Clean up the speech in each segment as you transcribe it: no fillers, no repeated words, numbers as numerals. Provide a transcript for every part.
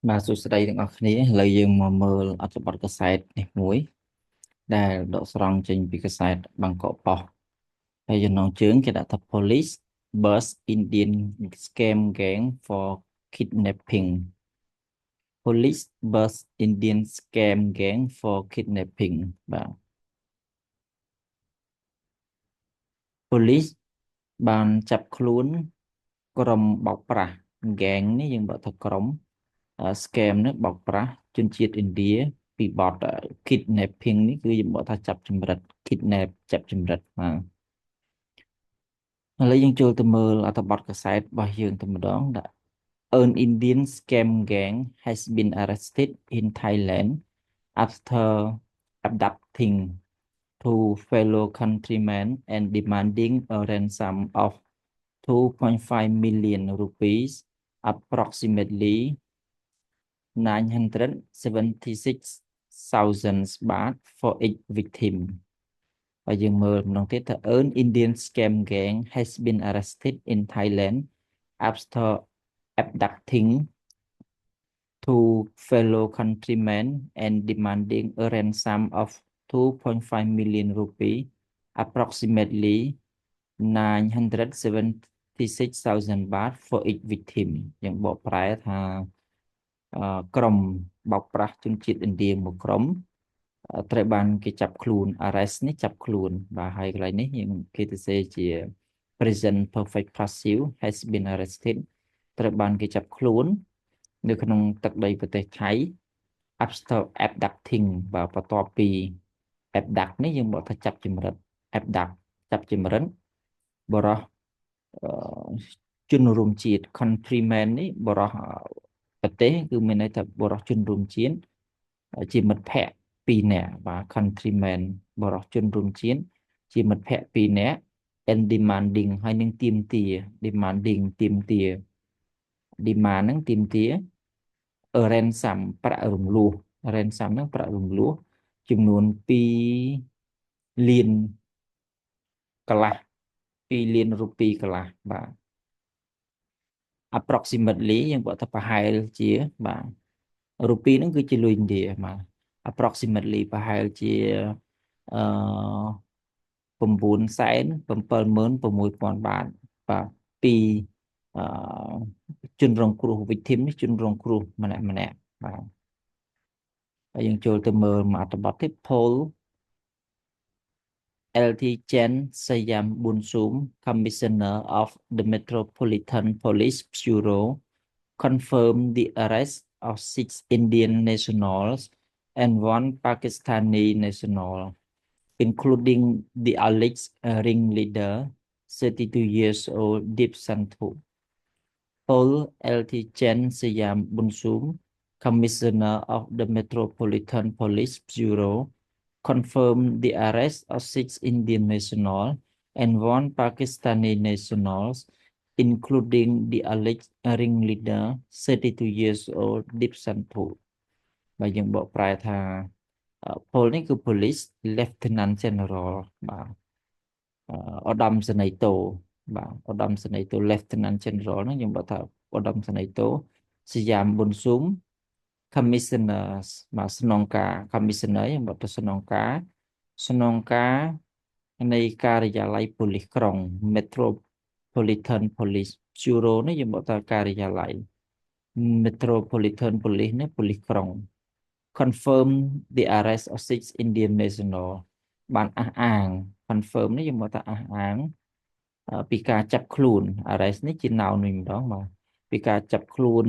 បាទសួស្តីទាំងអស់គ្នាឥឡូវយើងមកមើលអត្ថបទកាសែតនេះមួយដែលដកស្រង់ចេញពីកាសែតបាងកកប៉ុស្តិ៍ហើយចំណងជើងគេដាក់ថា Police Bust Indian Scam Gang for Kidnapping Police Bust Indian Scam Gang for Kidnapping បាទ Police បានចាប់ខ្លួនក្រុមបោកប្រាស់ gang នេះយើងបើកថាក្រុមscam នេះបោកប្រាស់ជនជាតិឥណ្ឌាពីបទ kidnapping នេះគឺយើងបើកថាចាប់ចម្រិត kidnap ចាប់ចម្រិតបាទឥឡូវយើងចូលទៅមើលអត្ថបទកាសែតរបស់យើងតែម្ដងដាក់ An Indian scam gang has been arrested in Thailand after abducting two fellow countrymen and demanding a ransom of 2.5 million rupees, approximately 976,000 baht for each victim. ហើយយើងមើលម្ដងទៀតថា An Indian scam gang has been arrested in Thailand after abducting two fellow countrymen and demanding a ransom of 2.5 million rupees, approximately 976,000 baht for each victim យើងបកប្រែថាក្រុមបោកប្រាស់ជនជាតិឥណ្ឌាមួយក្រុមត្រូវបានគេចាប់ខ្លួន arrest នេះចាប់ខ្លួនបាទហើយកន្លែងនេះយើងគេទៅសេជា present perfect passive has been arrested ត្រូវបានគេចាប់ខ្លួននៅក្នុងទឹកដីប្រទេសថៃ after abducting បាទបន្ទាប់ពី abduct នេះយើងបកថាចាប់ចម្រិត abduct ចាប់ចម្រិតបរោះជនរួមជាតិ countryman នេះបរោះប្រទេសគឺមានន័យថាបរោះជនរួមជាតិជាមិត្តភ័ក្តិ2នាក់បាទ countryman បរោះជនរួមជាតិជាមិត្តភ័ក្តិ2នាក់ and demanding ហើយនឹងទាមទារ demanding ទាមទារ demand ហ្នឹងទាមទារ ransom ប្រាក់រំលោះ ransom ហ្នឹងប្រាក់រំលោះចំនួន2លានកន្លះ2លានរូពីកន្លះបាទ approximately យើងบอกថាប្រហែលជាបាទរូពីហ្នឹងគឺជាលុយឥណ្ឌាបាទ approximately ប្រហែលជា976,000 បាតបាទពីជនរងគ្រោះ victim នេះជនរងគ្រោះម្នាក់បាទហើយយើងចូលទៅមើលមួយអត្ថបទទៀត poll LT Chen Sayam Bunsum, Commissioner of the Metropolitan Police Bureau, confirmed the arrest of 6 Indian nationals and 1 Pakistani national, including the alleged ringleader, 32 years old Deep Santhu. Paul LT Chen Sayam Bunsum, Commissioner of the Metropolitan Police Bureau, confirmed the arrest of 6 Indian nationals and 1 Pakistani nationals, including the alleged ringleader, 32 years old Deep Santhu. បាទយើងបកប្រែថាពលនេះគឺ Police Lieutenant General បាទឧត្តមសេនីយ៍តូបាទឧត្តមសេនីយ៍តូ Lieutenant General ហ្នឹងយើងបកថាឧត្តមសេនីយ៍តូសយ៉ាមប៊ុនស៊ុម Commissioner បាទស្នងការ Commissioner យើងបកទៅស្នងការនៃការិយាល័យប៉ូលីសក្រុង Metropolitan Police Bureau នេះយើងបកថាការិយាល័យ Metropolitan Police នេះប៉ូលីសក្រុង confirm the arrest of 6 Indian national បានអះអាង confirm នេះយើងមកថាអះអាងពីការចាប់ខ្លួន arrest នេះជា noun វិញម្ដងបាទពីការចាប់ខ្លួន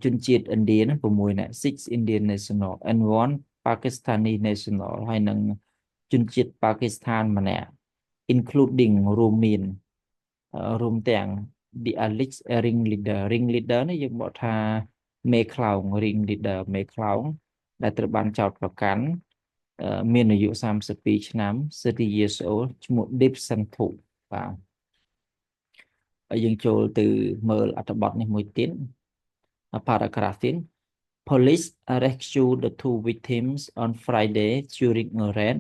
ជនជាតិឥណ្ឌាហ្នឹង6នាក់ 6 Indian national and 1 Pakistani national ហើយនឹងជនជាតិប៉ាគីស្ថានម្នាក់ including រួមទាំង the alleged ringleader នេះយើងបកថាមេខ្លោង ringleader មេខ្លោងដែលត្រូវបានចោទប្រកាន់មានអាយុ32ឆ្នាំ 30 years old ឈ្មោះ Deep Santhu បាទហើយយើងចូលទៅមើលអត្ថបទនេះមួយទៀត paragraph ទៀត Police rescued the 2 victims on Friday during a raid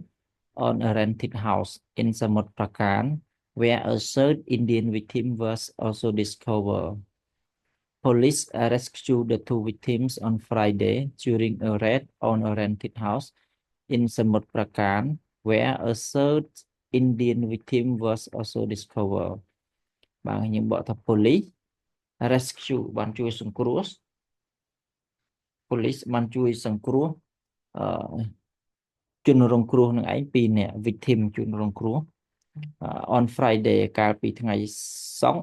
on a rented house in Samut Prakan where a third Indian victim was also discovered. police rescued the two victims on Friday during a raid on a rented house in Samut Prakan, where a third Indian victim was also discovered. បាទខ្ញុំបកថា police rescue បានជួយសង្គ្រោះ police បានជួយសង្គ្រោះអឺជនរងគ្រោះនឹងឯង2នាក់ victim ជនរងគ្រោះ on Friday កាលពីថ្ងៃសុក្រ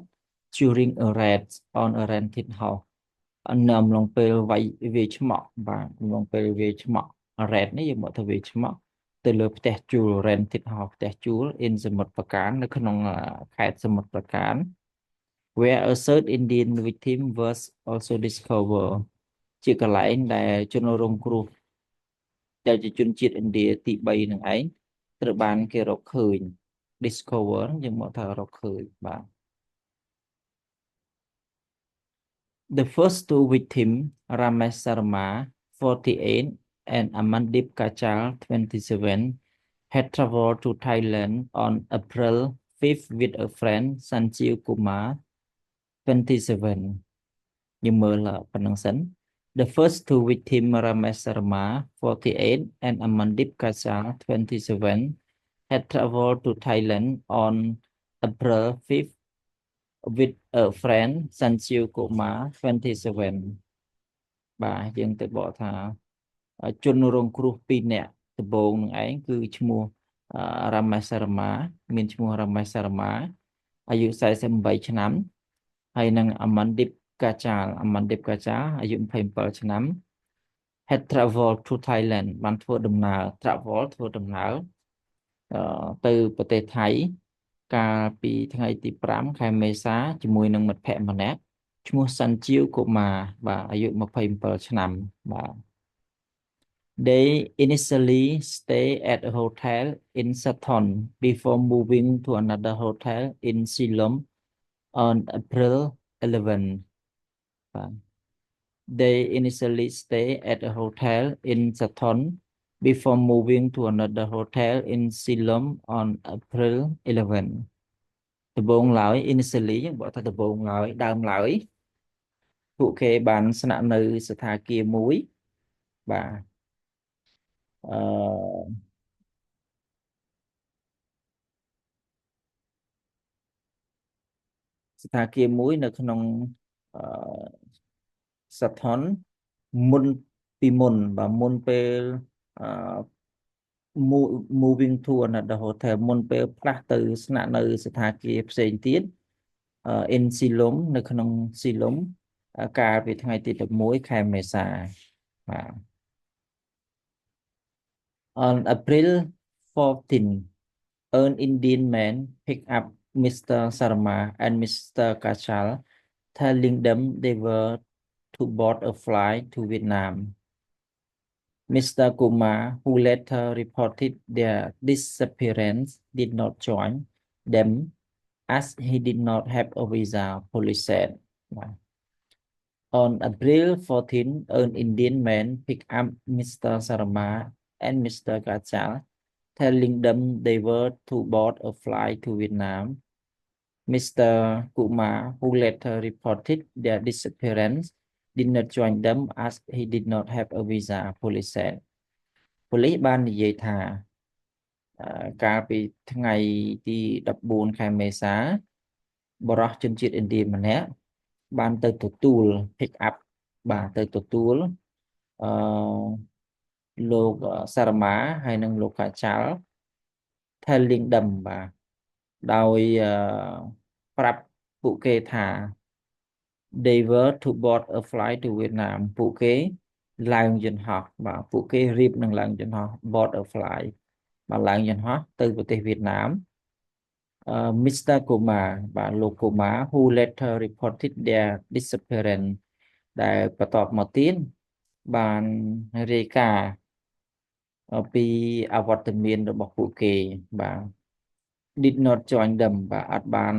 during a raid on a rented house នៅអំឡុងពេលវាយឆ្មក់បាទអំឡុងពេលវាយឆ្មក់ raid នេះយើងមកថាវាយឆ្មក់ទៅលើផ្ទះជួល rented house ផ្ទះជួល in សមុទ្រប្រការនៅក្នុងខេត្តសមុទ្រប្រការ where a third Indian victim was also discovered ជាកន្លែងដែលជនរងគ្រោះដែលជាជនជាតិឥណ្ឌាទី3នឹងឯងត្រូវបានគេរកឃើញ discover យើងមកថារកឃើញបាទ The first two victims Ramesh Sharma 48 and Amandip Kachal 27 had traveled to Thailand on April 5th with a friend Sanjeev Kumar 27យើងមើលប៉ុណ្ណឹងសិន The first two victims Ramesh Sharma 48 and Amandip Kachal 27 had traveled to Thailand on April 5th with a friend Sanjeev Kumar 27បាទយើងទៅបកថាជនរងគ្រោះ2នាក់ដំបូងនឹងឯងគឺឈ្មោះRamesh Sharma មានឈ្មោះ Ramesh Sharma អាយុ48ឆ្នាំហើយនឹង Amandip Kachal អាយុ27ឆ្នាំ had traveled to Thailand បានធ្វើដំណើរ travel ធ្វើដំណើរទៅប្រទេសថៃកាលពីថ្ងៃទី5ខែមេសាជាមួយនឹងមិត្តភក្តិម្នាក់ឈ្មោះ Sanjeev Kumar បាទអាយុ27ឆ្នាំបាទ They initially stay at a hotel in Sathon before moving to another hotel in Silom on April 11 បាទ They initially stay at a hotel in Sathon before moving to another hotel in Silom on April 11ដំបូងឡើយ initially យើងบอกថាដំបូងឡើយដើមឡើយពួកគេបានស្នាក់នៅសណ្ឋាគារមួយបាទអឺសណ្ឋាគារមួយនៅក្នុងអឺ Sathon មុនពីមុនបាទមុនពេលអឺ moving to another hotel មុនពេលផ្លាស់ទៅស្នាក់នៅសណ្ឋាគារផ្សេងទៀតin Silom នៅក្នុង Silom កាលពីថ្ងៃទី11ខែមេសាបាទ On April 14 an Indian man picked up Mr. Sharma and Mr. Kachal telling them they were to board a flight to Vietnam Mr. Kumar, who later reported their disappearance, did not join them as he did not have a visa, police said. On April 14, an Indian man picked up Mr. Sharma and Mr. Kachal, telling them they were to board a flight to Vietnam. Mr. Kumar, who later reported their disappearance, did not join them as he did not have a visa, police said. Police បាននិយាយថាកាលពីថ្ងៃទី14ខែមេសាបរិសុជនជាតិឥណ្ឌាម្នាក់បានទៅទទួល pick up បាទទៅទទួលអឺលោកសារម៉ាហើយនិងលោកកាចាល់ telling them បាទដោយប្រាប់ពួកគេថា they were to board a flight to Vietnam ពួកគេឡើងយន្តហោះបាទពួកគេរៀបនឹងឡើងយន្តហោះ board a flight បាទឡើងយន្តហោះទៅប្រទេសវៀតណាមMr. Kumar បាទលោក Kumar who later reported their disappearance ដែលបន្ទាប់មកទៀតបានរាយការណ៍ពីអវត្តមានរបស់ពួកគេបាទ did not join them បាទអត់បាន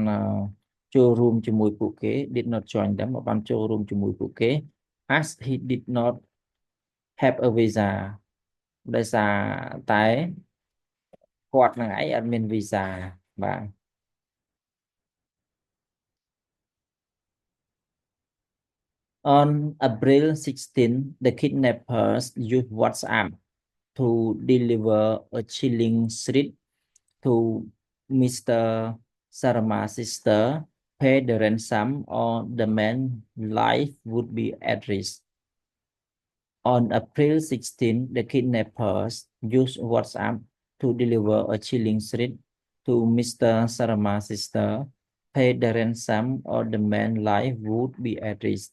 ចូលរួមជាមួយពួកគេ did not join them អត់បានចូលរួមជាមួយពួកគេ as he did not have a visa ដោយសារតែគាត់នឹងឯងអត់មាន visa បាទ On April 16, the kidnappers used WhatsApp to deliver a chilling threat to Mr. Sarama's sister, pay the ransom or the man's life would be at risk. On April 16, the kidnappers used WhatsApp to deliver a chilling threat to Mr. Sarama's sister, pay the ransom or the man's life would be at risk.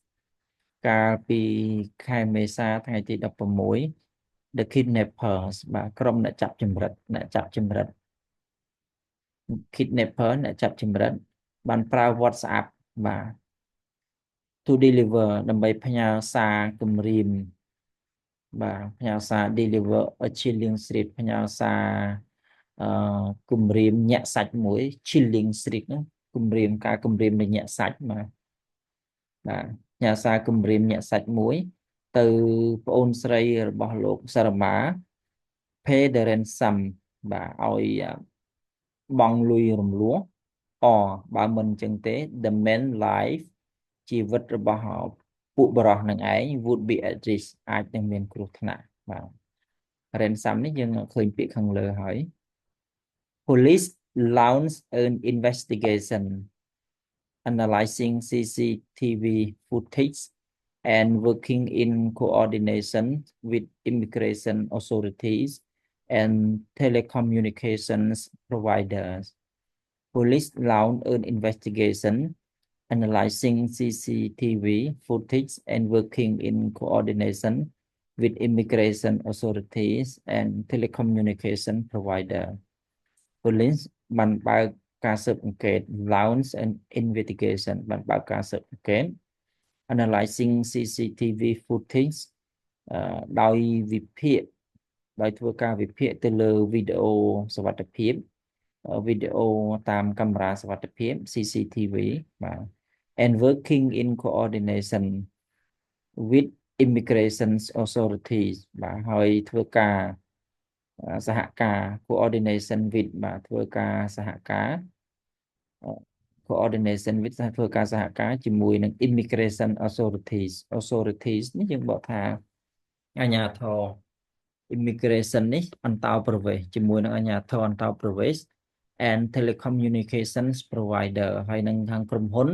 កាលពីខែមេសាថ្ងៃទី16 The Kidnappers បាទក្រុមអ្នកចាប់ចម្រិត Kidnapper អ្នកចាប់ចម្រិតបានប្រើ WhatsApp បាទ to deliver ដើម្បីផ្ញើសារគំរាមបាទផ្ញើសារ deliver a chilling threat ផ្ញើសារគំរាមញាក់សាច់មួយ chilling threat ហ្នឹងគំរាមការគំរាមនៃញាក់សាច់បាទផ្ញើសារគំរាមញាក់សាច់មួយទៅប្អូនស្រីរបស់លោកសារម៉ា pay the ransom បាទឲ្យបង់លុយរំលោះបើមិនអញ្ចឹងទេ the man life ជីវិតរបស់ពួកបរិសនឹងឯង would be at risk អាចនឹងមានគ្រោះថ្នាក់បាទ ransom នេះយើងឃើញពាក្យខាងលើហើយ police launch an investigation analyzing CCTV footage and working in coordination with immigration authorities and telecommunications providers. Police launched an investigation analyzing CCTV footage and working in coordination with immigration authorities and telecommunication provider. Police បានបើកការស៊ើបអង្កេត launch an investigation បានបើកការស៊ើបអង្កេត analyzing CCTV footage ដោយធ្វើការវិភាគទៅលើវីដេអូសុវត្ថិភាពវីដេអូតាមកាមេរ៉ាសុវត្ថិភាព CCTV បាទ and working in coordination with immigration authorities បាទហើយធ្វើការសហការ coordination with បាទធ្វើការសហការ coordination with ធ្វើការសហការជាមួយនឹង immigration authorities នេះយើងបកថាអាជ្ញាធរ immigration នេះអន្តោប្រវេសន៍ជាមួយនឹងអាជ្ញាធរអន្តោប្រវេសន៍ and telecommunications provider ហើយនឹងខាងក្រុមហ៊ុន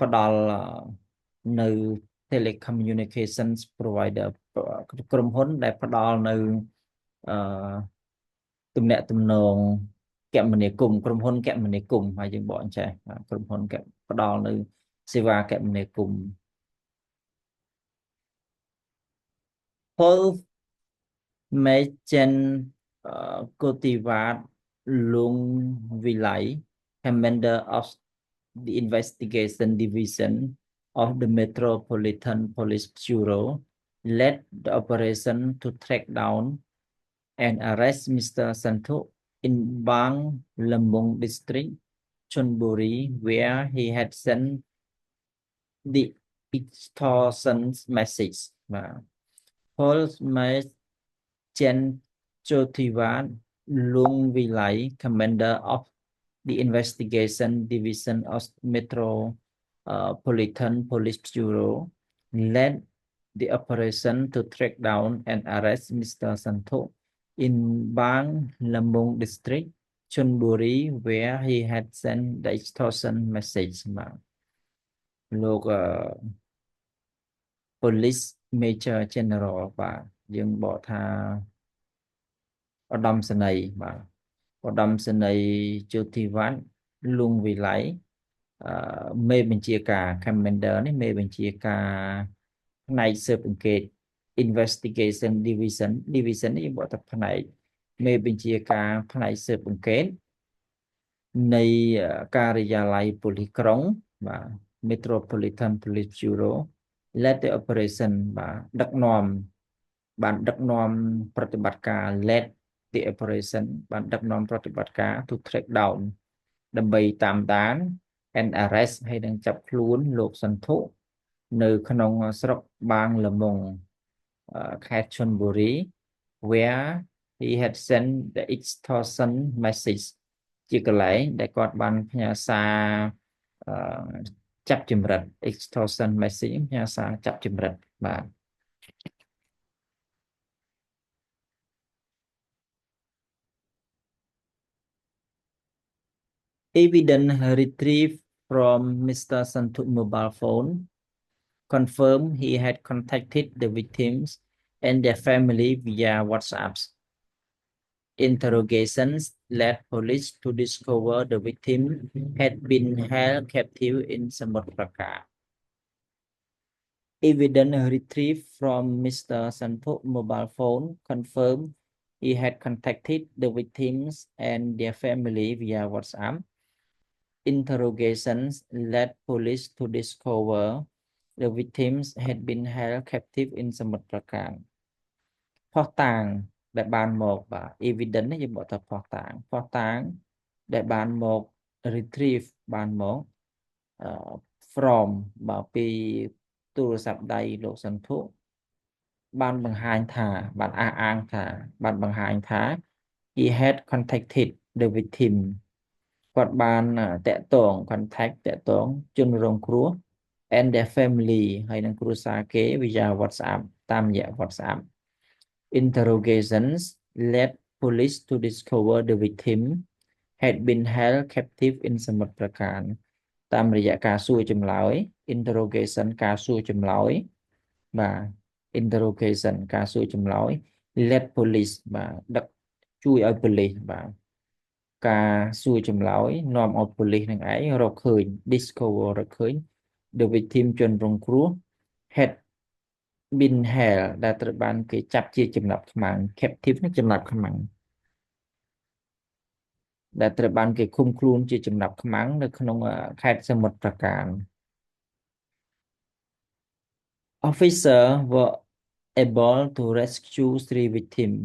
ផ្ដល់នៅ telecommunications provider ក្រុមហ៊ុនដែលផ្ដល់នៅទំនាក់ទំនងគមនាគមន៍ក្រុមហ៊ុនគមនាគមន៍ហើយយើងបកអញ្ចេះក្រុមហ៊ុនផ្ដល់នៅសេវាគមនាគមន៍ Paul Machen Kotivat Lung Vilai, commander of the investigation division of the Metropolitan Police Bureau, led the operation to track down and arrest Mr. Santu in Bang Lamong district, Chonburi, where he had sent the extortion message. Paul Machen Chotivat Lung Vilai, commander of the investigation division of Metropolitan Police Bureau, led the operation to track down and arrest Mr. Santu in Bang Lamong district, Chonburi, where he had sent the extortion message. លោក Police Major General បាទយើងបកថាឧត្តមសេនីយ៍បាទឧត្តមសេនីយ៍ជោធីវ៉ាន់លួងវិល័យមេបញ្ជាការ Commander នេះមេបញ្ជាការផ្នែកស៊ើបអង្កេត Investigation Division នេះបកថាផ្នែកមេបញ្ជាការផ្នែកស៊ើបអង្កេតនៃការិយាល័យប៉ូលីសក្រុងបាទ Metropolitan Police Bureau led the operation បាទដឹកនាំប្រតិបត្តិការ led the operation បានដឹកនាំប្រតិបត្តិការ to track down ដើម្បីតាមដាន and arrest ហើយនឹងចាប់ខ្លួនលោកសន្ធុនៅក្នុងស្រុកបាងល្មុងខេត្តឈុនបុរី where he had sent the extortion message ជាកន្លែងដែលគាត់បានផ្ញើសារ ចាប់ចម្រិត extortion message ភាសាចាប់ចម្រិតបាទ evidence retrieved from Mr. Santuk mobile phone confirmed he had contacted the victims and their family via WhatsApp. Interrogations led police to discover the victim had been held captive in Samut Prakar. Evidence retrieved from Mr. Santuk's mobile phone confirmed he had contacted the victims and their family via WhatsApp. Interrogations led police to discover the victims had been held captive in Samut Prakar. ផុសតាងដែលបានមកបាទ evidence នេះយើងបកថាផុសតាងដែលបានមក retrieve បានមក from បាទពីទូរស័ព្ទដៃលោកសន្ធុបានបង្ហាញថាបានអះអាងថាបានបង្ហាញថា he had contacted the victim គាត់បានតាក់ទង contact តាក់ទងជនរងគ្រោះ and their family ហើយនឹងគ្រួសារគេ via WhatsApp តាមរយៈ WhatsApp interrogations led police to discover the victim had been held captive in Samut Prakan តាមរយៈការសួរចម្លើយ interrogation ការសួរចម្លើយបាទ interrogation ការសួរចម្លើយ led police បាទដឹកជួយឲ្យ police បាទការសួរចម្លើយនាំឲ្យ police នឹងឯងរកឃើញ discover រកឃើញ the victim ជនរងគ្រោះ had been held ដែលត្រូវបានគេចាប់ជាចំណាប់ខ្មាំង captive នេះចំណាប់ខ្មាំងដែលត្រូវបានគេឃុំខ្លួនជាចំណាប់ខ្មាំងនៅក្នុងខេត្តសមុទ្រប្រាការ Officer were able to rescue 3 victims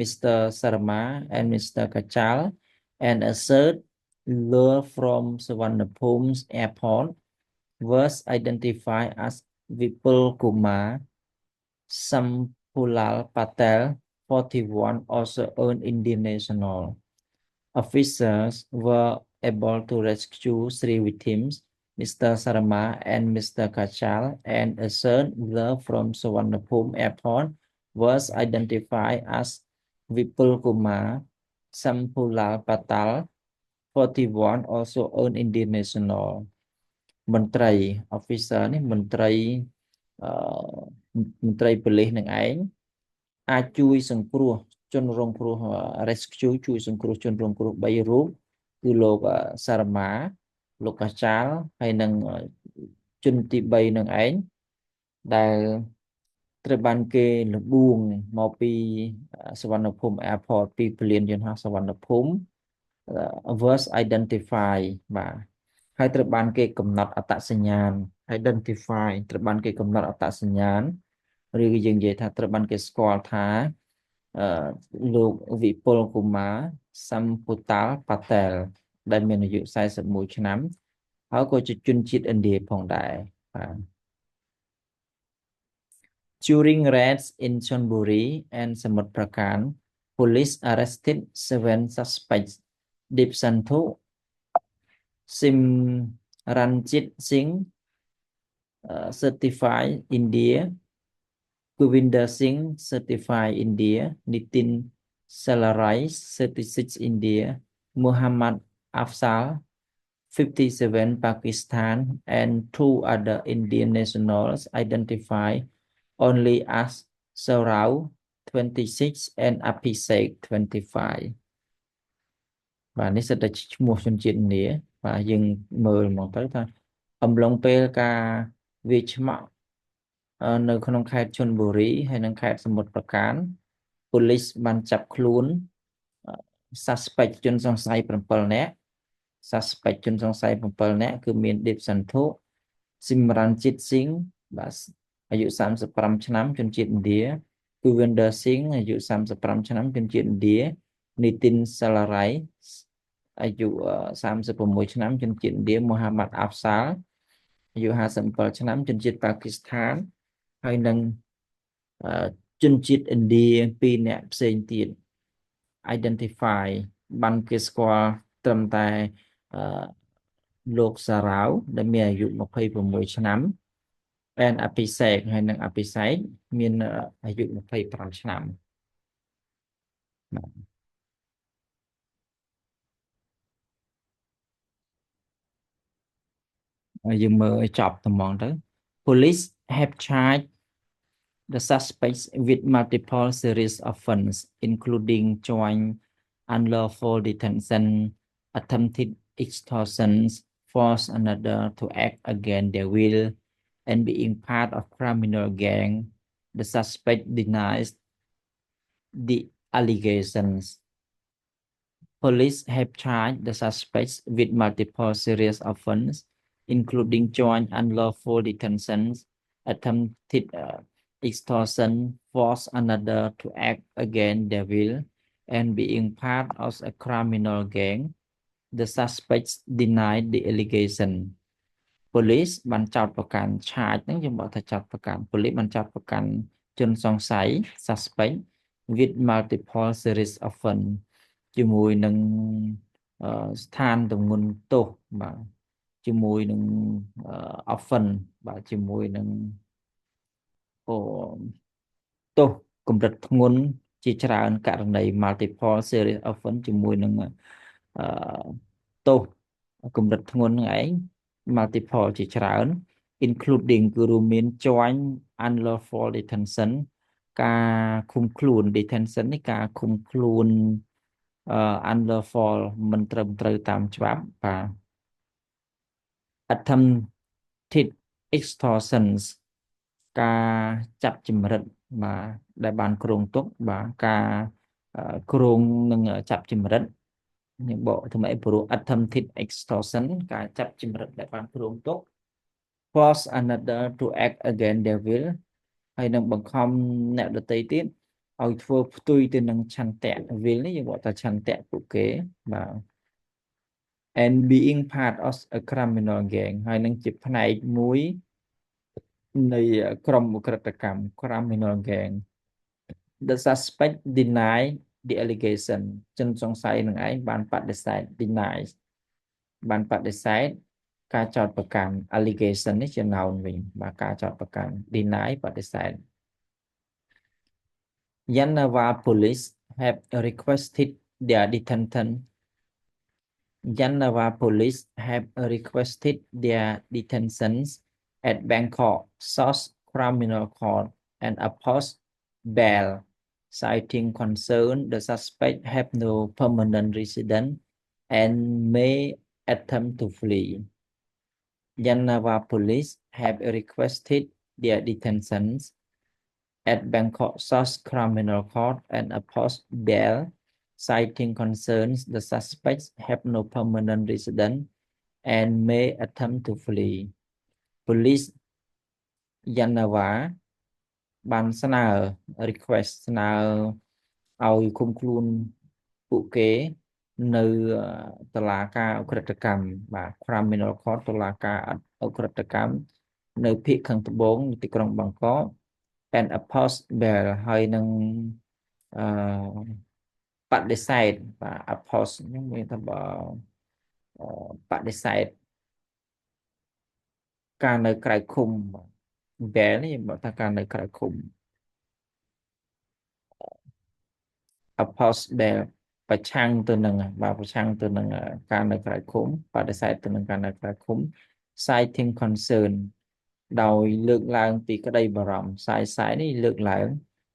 Mr. Sarma and Mr. Kachal and assert lure from Suvarnabhumi airport was identified as Vipul Kumar Sampulal Patel 41 also earned Indian national Officers were able to rescue 3 victims, Mr. Sarma and Mr. Kachal, and a third from Suvarnabhumi airport was identified as Vipul Kumar Sampulal Patal, 41, also earned Indian national. មន្ត្រី officer នេះមន្ត្រីប៉ូលីសនឹងឯងអាចជួយសង្គ្រោះជនរងគ្រោះ rescue ជួយសង្គ្រោះជនរងគ្រោះ 3 រូបគឺលោកសារម៉ាលោកកាចាលហើយនិងជនទី3នឹងឯងដែលត្រូវបានគេលបួងមកពីសុវណ្ណភូមិ airport ពីពលានយន្តហោះសុវណ្ណភូមិ was identify បាទហើយត្រូវបានគេកំណត់អត្តសញ្ញាណ identify ត្រូវបានគេកំណត់អត្តសញ្ញាណឬយើងនិយាយថាត្រូវបានគេស្គាល់ថាលោកវិពុលកុមារសំពុតាល់ប៉ាតែលដែលមានអាយុ41ឆ្នាំហើយក៏ជាជនជាតិឥណ្ឌាផងដែរបាទ During raids in Chonburi and Samut Prakan police arrested 7 suspects Deep Santhu Simranjit Singh certified India Govinder Singh certified India Nitin Salarai 36 India Muhammad Afzal 57 Pakistan and 2 other Indian nationals identified only as Saurabh 26 and Abhishek 25បាទនេះសិតតែឈ្មោះជនជាតិឥណ្ឌាបាទយើងមើលមកទៅថាអំឡុងពេលការវាយឆ្មក់នៅក្នុងខេត្តឈុនបូរីហើយនិងខេត្តសមុទ្រប្រាការប៉ូលីសបានចាប់ខ្លួន suspect ជនសង្ស័យ7 នាក់ suspect ជនសង្ស័យ7 នាក់គឺមាន Deep Santhu Simranjit Singh បាទអាយុ35ឆ្នាំជនជាតិឥណ្ឌា Govinder Singh អាយុ35ឆ្នាំជនជាតិឥណ្ឌា Nitin Salarai អាយុ36ឆ្នាំជនជាតិឥណ្ឌា Muhammad Afzal អាយុ57ឆ្នាំជនជាតិប៉ាគីស្ថានហើយនិងជនជាតិឥណ្ឌា2 នាក់ផ្សេងទៀត identify បានគេស្គាល់ត្រឹមតែ លោកសារ៉ាវដែលមានអាយុ26ឆ្នាំ and អភិសេកហើយនិងអភិសេកមានអាយុ25ឆ្នាំបាទហើយយើងមើលឲ្យចប់ត្មងទៅ Police have charged the suspects with multiple serious offenses, including joint unlawful detention, attempted extortion, force another to act against their will, and being part of criminal gang. The suspect denies the allegations. Police have charged the suspects with multiple serious offenses, including joint unlawful detentions, attempted extortion, force another to act against their will, and being part of a criminal gang. The suspects denied the allegation. Police បានចោទប្រកាន់ charge ហ្នឹងយើងบอกថាចោទប្រកាន់ Police បានចោទប្រកាន់ជនសង្ស័យ suspect with multiple series offense ជាមួយនឹងស្ថានទម្ងន់ទោសបាទជាមួយនឹងoffense បាទជាមួយនឹងអូទោសកម្រិតធ្ងន់ជាច្រើនករណី multiple series offense ជាមួយនឹងទោសកម្រិតធ្ងន់ហ្នឹងឯង multiple ជាច្រើន including គឺរួមមាន joint unlawful detention ការឃុំខ្លួន detention នេះការឃុំខ្លួនunlawful មិនត្រឹមត្រូវតាមច្បាប់បាទ attempted extortions ការចាប់ចម្រិតបាទដែលបានគ្រោងទុកបាទការគ្រោងនឹងចាប់ចម្រិតខ្ញុំបកថ្មីព្រោះ attempted extortion ការចាប់ចម្រិតដែលបានគ្រោងទុក force another to act against their will ហើយនឹងបង្ខំអ្នកដទៃទៀតឲ្យធ្វើផ្ទុយទៅនឹងឆន្ទៈ will នេះយើងបកថាឆន្ទៈពួកគេបាទ and being part of a criminal gang ហើយនឹងជាផ្នែកមួយនៃក្រុមឧក្រិដ្ឋកម្ម criminal gang the suspect deny the allegation ជនសង្ស័យនឹងឯងបានបដិសេធ deny បានបដិសេធការចោទប្រកាន់ allegation នេះជា noun វិញបាទការចោទប្រកាន់ deny បដិសេធ Yannawa police have requested their detention Yannawa police have requested their detentions at Bangkok South Criminal Court and opposed bail, citing concern the suspect have no permanent residence and may attempt to flee. Yannawa police have requested their detentions at Bangkok South Criminal Court and opposed bail, citing concerns the suspects have no permanent residence and may attempt to flee. Police Yannawa បានស្នើ request ស្នើឲ្យឃុំខ្លួនពួកគេនៅតុលាការឧក្រិដ្ឋកម្មបាទ Criminal Court តុលាការឧក្រិដ្ឋកម្មនៅភាគខាងត្បូងនៃទីក្រុងបាងកក and oppose bail ហើយនឹងបដិសេធបាទ oppose ហ្នឹងមានថាបដិសេធការនៅក្រៅឃុំ bail នេះบอกថាការនៅក្រៅឃុំ oppose bail ប្រឆាំងទៅនឹងបាទប្រឆាំងទៅនឹងការនៅក្រៅឃុំបដិសេធទៅនឹងការនៅក្រៅឃុំ citing concern ដោយលើកឡើងពីក្តីបារម្ភសាយនេះលើកឡើង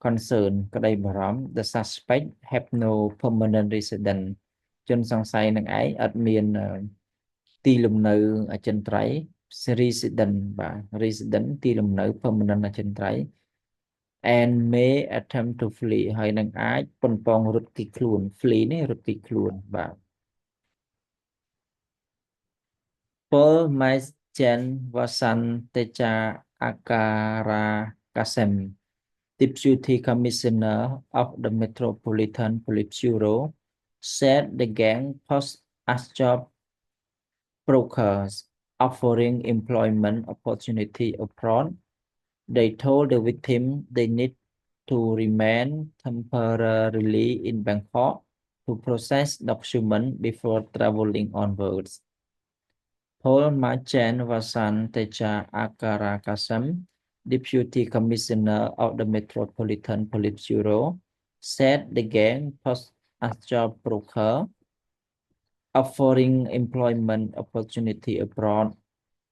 concern ក្តីបារម្ភ the suspect have no permanent resident ជនសង្ស័យនឹងឯងអត់មានទីលំនៅអចិន្ត្រៃយ៍ resident បាទ resident ទីលំនៅ permanent អចិន្ត្រៃយ៍ and may attempt to flee ហើយនឹងអាចប៉ុនប៉ងរត់គេចខ្លួន flee នេះរត់គេចខ្លួនបាទ Paul Majen Vasan Teja Akara Kasem Deputy Commissioner of the Metropolitan Police Bureau said the gang post as job brokers offering employment opportunity abroad. They told the victim they need to remain temporarily in Bangkok to process documents before traveling onwards. Paul Machen Vasan Teja Akara Kasem, Deputy Commissioner of the Metropolitan Police Bureau, said the gang posed as job broker, offering employment opportunity abroad.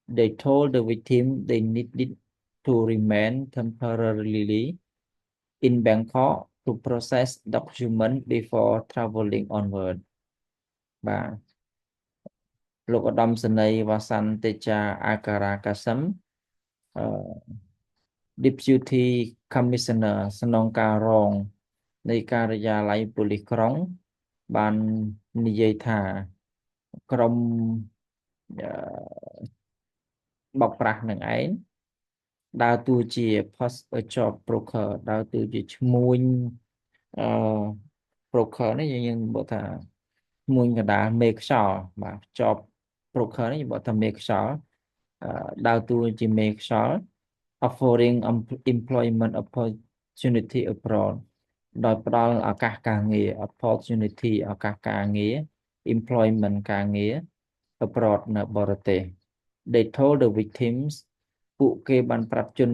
They told the victim they needed to remain temporarily in Bangkok to process document before traveling onward. បាទលោកឧត្តមសេនីយ៍វ៉ាសាន់តេចាអាការ៉ាកាសឹម Deputy Commissioner ស្នងការរងនៃការិយាល័យប៉ូលីសក្រុងបាននិយាយថាក្រុមបោកប្រាស់នឹងឯងដើរតួជា post job broker ដើរតួជាឈ្មួញbroker នេះយើងบอกថាឈ្មួញកណ្ដាលមេខ្យល់បាទ job broker នេះบอกថាមេខ្យល់ដើរតួជាមេខ្យល់ offering employment opportunity abroad ដោយផ្ដល់ឱកាសការងារ opportunity ឱកាសការងារ employment ការងារ abroad នៅបរទេស they told the victims ពួកគេបានប្រាប់ជន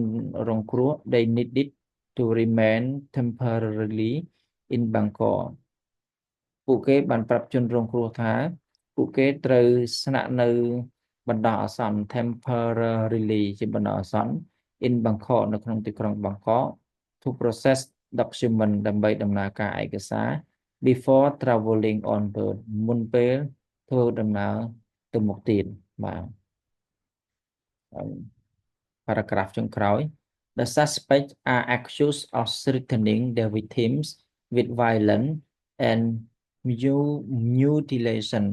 រងគ្រោះ they needed to remain temporarily in Bangkok ពួកគេបានប្រាប់ជនរងគ្រោះថាពួកគេត្រូវស្នាក់នៅបណ្ដោះអាសន្ន temporarily ជាបណ្ដោះអាសន្ន in Bangkok នៅក្នុងទីក្រុង Bangkok to process document ដើម្បីដំណើរការឯកសារ before traveling onward មុនពេលធ្វើដំណើរទៅមុខទៀតបាទ paragraph ចុងក្រោយ The suspects are accused of threatening their victims with violence and mutilation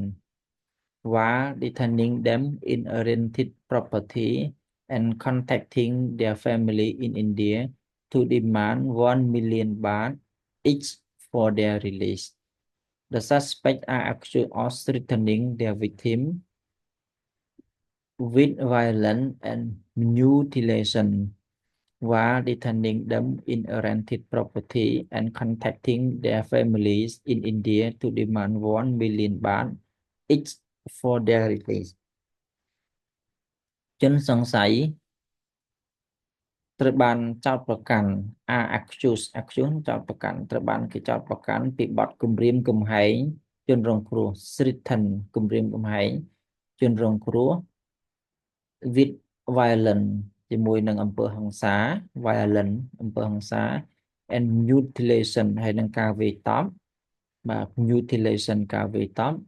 while detaining them in a rented property and contacting their family in India to demand 1 million baht each for their release. The suspects are accused of threatening their victim with violence and mutilation while detaining them in a rented property and contacting their families in India to demand 1 million baht each for their release. ជនសង្ស័យត្រូវបានចោទប្រកាន់ accused ចោទប្រកាន់ត្រូវបានគេចោទប្រកាន់ពីបទគំរាមកំហែងជនរងគ្រោះ threaten គំរាមកំហែងជនរងគ្រោះ with violence ជាមួយនឹងអំពើហិង្សា violence អំពើហិង្សា and mutilation ហើយនឹងការវាយតប់បាទ mutilation ការវាយតប់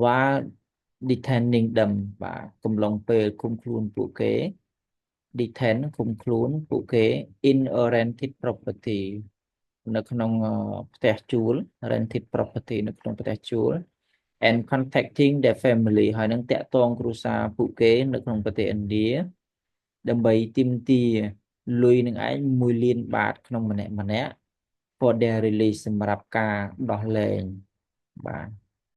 while detaining them បាទកំឡុងពេលឃុំខ្លួនពួកគេ detain ឃុំខ្លួនពួកគេ in a rented property នៅក្នុងផ្ទះជួល rented property នៅក្នុងផ្ទះជួល and contacting their family ហើយនឹងតាក់ទងគ្រួសារពួកគេនៅក្នុងប្រទេសឥណ្ឌាដើម្បីទាមទារលុយនឹងឯង1លានបាតក្នុងម្នាក់ for their release សម្រាប់ការដោះលែងបាទ